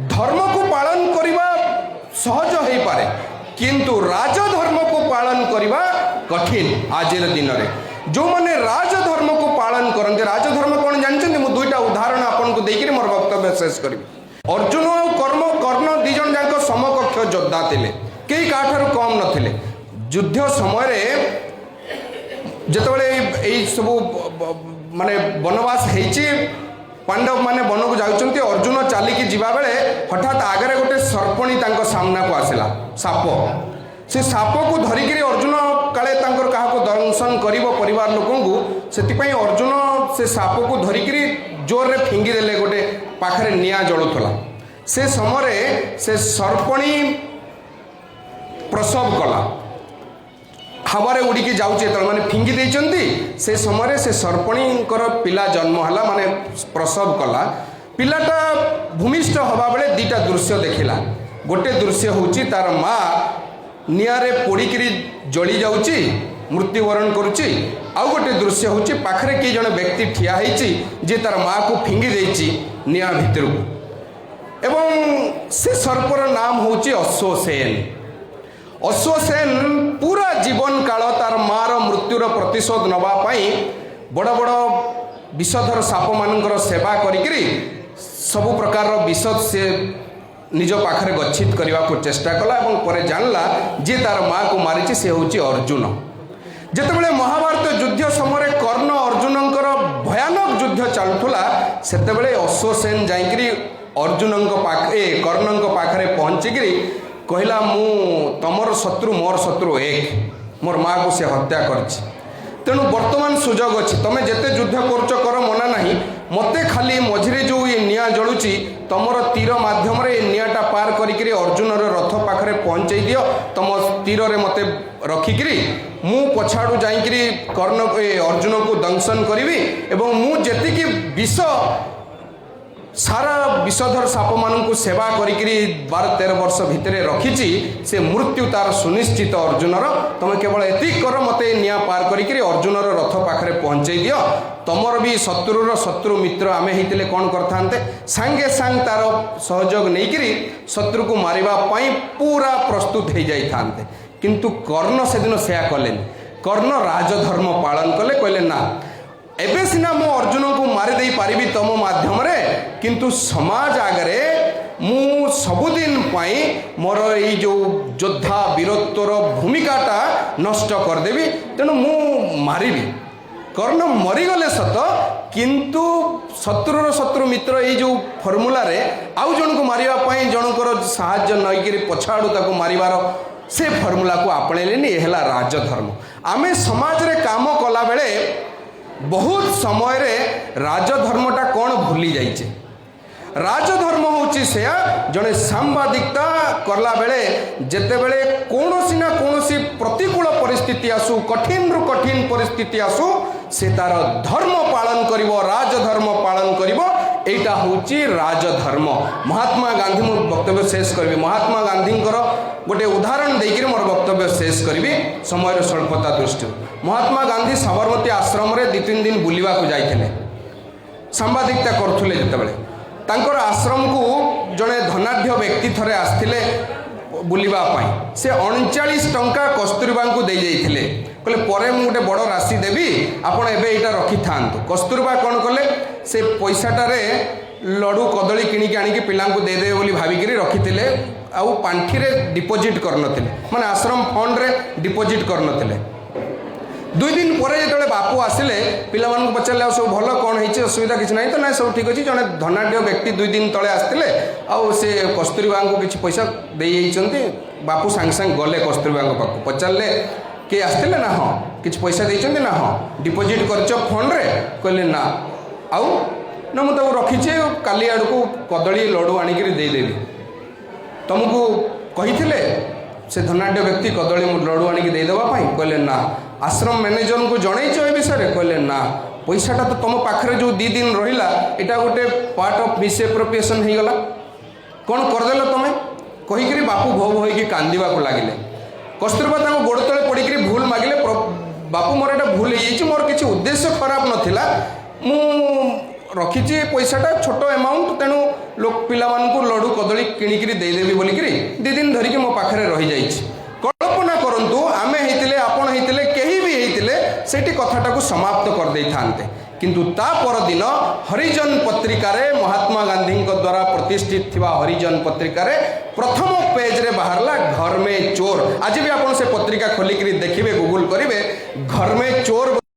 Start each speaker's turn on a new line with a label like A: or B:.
A: धर्म को पालन करवा सहज हो पारे किंतु राजधर्म को पालन करवा कठिन आज दिन में जो मैंने राजधर्म को पालन करते राजधर्म कौन जानते मुझे दुईटा उदाहरण आपको देकर मोर वक्तव्य शेष करी। अर्जुन और कर्ण दी जन जाक समकक्ष योद्धा थे कई काठार कम नथिले युद्ध समय जितेबाला यही सब माने बनवास होती पांडव माने वन को जाउछन्ति अर्जुन चलिकी जीवा बेले हठात आगे गोटे सर्पणी सामना को आसला साप से साप को धरिकी अर्जुन काले क्या दर्शन कर परिवार लोक से अर्जुन से साप को धरिकी जोर रे फिंगी देले गोटे पाखरे निया जलुला से समय से सर्पणी प्रसव कला हावारे उड़िकी जाऊँचे मैंने फिंगी देइचंती से समय से सर्पणीकर पिला जन्म है माने प्रसव कला पिलाटा भूमिष्ठ हवा बेले दीटा दृश्य देखला गोटे दृश्य होची तार माँ निआरे पोड़िकी जली जाऊँची मृत्युवरण करुच्ची आउ गोटे दृश्य होची पाखरे कि जने व्यक्ति ठिया होईची जे तार माँ को फिंगी देइची निआ भितर को एवं से सर्पर नाम होची अश्वसेन। अश्वसेन पूरा जीवन काल तार मार मृत्युर प्रतिशोध नवाई बड़ बड़ विषधर साप मान सेवा करी सबु प्रकार विष से निज पाखरे गच्छित करने को चेष्टा कला और पर जानला जे तार माँ को मारी से हूँ अर्जुन। जितेबाला महाभारत युद्ध समय कर्ण अर्जुनकर भयानक युद्ध चलुला सेतेबेले अश्वसेन जाइकरी अर्जुन पाखे कर्ण पाखरे पहुँचिकी कहला मु तमर शत्रु मोर शत्रु एक मोर माँ को से हत्या कर तेणु वर्तमान सुजोग अच्छी तुम्हें जिते युद्ध कर मना नहीं मते खाली मझिरे जो ये निआ जलुची तमर तीर माध्यम रे निआटा पार करी अर्जुन रथ पाखरे पहुँचे दियो तुम तीर रे मते रखिकी मु पछाड़ू जाइकरी कर्ण अर्जुन को दंशन करी एवं मु जेतिकी विष सारा विषधर साप मान सेवा करी 12-13 वर्ष भितर रखी से मृत्यु तार सुनिश्चित अर्जुनर तुम केवल एतिक कर मते निया पार करी अर्जुन रथ पाखरे पहुँचे दियो तुमर भी शत्रुर शत्रु मित्र आमे हितले कौन करते सांगे सांग तार सहयोग नहीं शत्रु को मारिबा पई पूरा प्रस्तुत हो जाते किंतु कर्ण से दिन से कले कर्ण राजधर्म पालन कले कहले ना एबे सिना मो अर्जुन को मारिदे पारिबी तुम माध्यम रे किंतु समाज आगरे मु सबुदिन पाई मोर ये जो योद्धा वीरत्वर भूमिकाटा नष्ट करदेवी तेणु मु मारिबी। कर्ण मरीगले सत किंतु शत्रुर शत्रु मित्र ये जो फर्मुला रे आउ जन को मारिबा पई जनकर साहाय्य नईकरी पछाड़ू ताको मारिबार से फर्मुला को आपणेलेनी एहला राजधर्म। आमे समाज रे काम कला बेले बहुत समय रे राजधर्मटा कौन भूली जाइए राजधर्म होची से जड़े सांबादिकता करला बेले जेते बेले कौनसी ना कौनसी प्रतिकूल परिस्थिति आसु कठिन रु कठिन परिस्थिति आसु से तार धर्म पालन करिवो राजधर्म पालन करिवो एटा होची राजधर्म। महात्मा गांधी मो वक्तव्य शेष करी महात्मा गांधी गोटे उदाहरण देकर मोर वक्तव्य शेष करी समय स्वल्पता दृष्टि महात्मा गांधी साबरमती आश्रम रे 2-3 दिन बुलवा को जाइए सांबादिकता करुले जितेबाला तांकर आश्रम को जड़े धनाढ़ व्यक्ति थरे आसते बुलवाई से 39 टंका कस्तूरबा को दे जाइए कहले परे मु गोटे बड़ राशि देवी आपण एबे एटा रखी थांतु। कस्तूरबा कौन कले से पैसाटारे लडू कदली किणिकी आनिकी पिलांकु दे देबे बोली भाबिकी रखिथिले आउ पांठी रे डिपोजिट करनथिले माने आश्रम फंड रे डिपोजिट करनथिले। 2 दिन पर जो बापू आसिले पिला पचारे सब भल कौन हो असुविधा किसी ना तो ना सब ठीक अच्छे जड़े धनाढ़ व्यक्ति 2 दिन तले आसते आउ से कस्तूरबा को किसी पैसा दे बापू सांगे सांगे गले कस्तूरबा पाक पचारे किए आसते ना हाँ किसी पैसा देते ना हाँ डिपोजिट कर फंड रे कहले ना आउ ना मुझे रखीचे काली आड़ को कदली लडू आणिक देदेवी तुमको कही से धनाढ़ व्यक्ति कदली लडू आणिक देदेवाई कहले ना आश्रम मैनेजर को जनईच ए विषय कहले ना पैसाटा तो तुम पाखे जो 2 दिन रहा यहाँ गोटे पार्ट ऑफ मिसएप्रोप्रिएशन हो गला कौन करदेल तुम कहीकि बापू भो भो होगी कांदा को लगिले कस्तूरबा गोड़ तले पड़ी भूल मागिले बापू मोर एटा भूल हो मोर किसी उद्देश्य खराब नाला मु रखी पैसाटा छोट अमाउंट तेणु लोक पिलामानकु लड्डू कदली किणिकी देदेवी बोलिकी 2 दिन धरिकी मो पाखरे रही जाइछि। कल्पना करंतु आमे हेतिले आपण हेतिले केही भी हेतिले सेठी कथाटाकू समाप्त कर देई थांते, किंतु ता पर दिन हरिजन पत्रिकारे महात्मा गांधी द्वारा प्रतिष्ठित थिबा हरिजन पत्रिकारे प्रथम पेज रे बाहरला घर में चोर। आज भी आपण से पत्रिका खोलिकी देखिबे